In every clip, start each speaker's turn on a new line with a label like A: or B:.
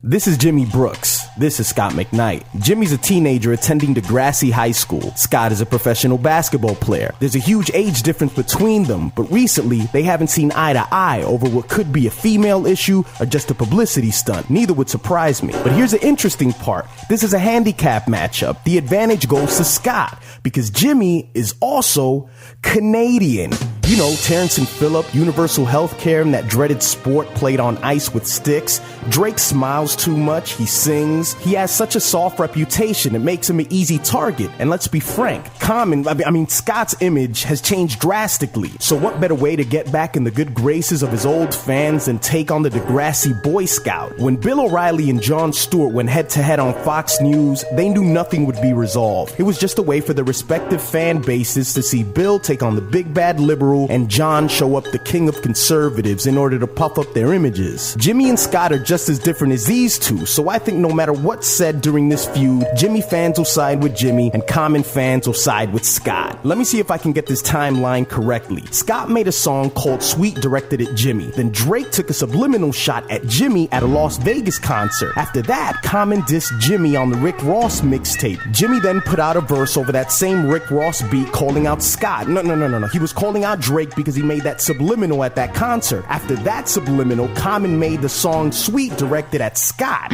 A: This is Jimmy Brooks. This is Scott McKnight. Jimmy's a teenager attending Degrassi High School. Scott is a professional basketball player. There's a huge age difference between them, but recently they haven't seen eye to eye over what could be a female issue or just a publicity stunt. Neither would surprise me. But here's the interesting part. This is a handicap matchup. The advantage goes to Scott because Jimmy is also Canadian. You know, Terrence and Phillip, universal healthcare, and that dreaded sport played on ice with sticks. Drake smiles too much, he sings. He has such a soft reputation, it makes him an easy target. And let's be frank, Scott's image has changed drastically. So what better way to get back in the good graces of his old fans than take on the Degrassi Boy Scout? When Bill O'Reilly and Jon Stewart went head-to-head on Fox News, they knew nothing would be resolved. It was just a way for their respective fan bases to see Bill take on the big bad liberal and Jon show up the king of conservatives in order to puff up their images. Jimmy and Scott are just as different as these two, so I think no matter what's said during this feud, Jimmy fans will side with Jimmy and Common fans will side with Scott. Let me see if I can get this timeline correctly. Scott made a song called Sweet directed at Jimmy. Then Drake took a subliminal shot at Jimmy at a Las Vegas concert. After that, Common dissed Jimmy on the Rick Ross mixtape. Jimmy then put out a verse over that same Rick Ross beat calling out Scott. No. He was calling out Drake because he made that subliminal at that concert. After that subliminal, Common made the song Sweet directed at Scott.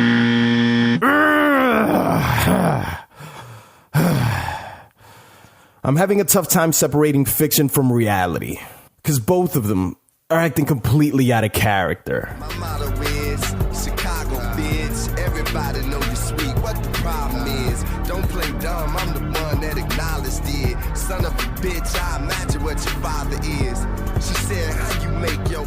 A: I'm having a tough time separating fiction from reality, because both of them are acting completely out of character.
B: My motto is Chicago, bitch. Everybody know you sweet. What the problem is? Don't play dumb. I'm the one that acknowledged it. Son of a bitch, I imagine what your father is. She said, how you make your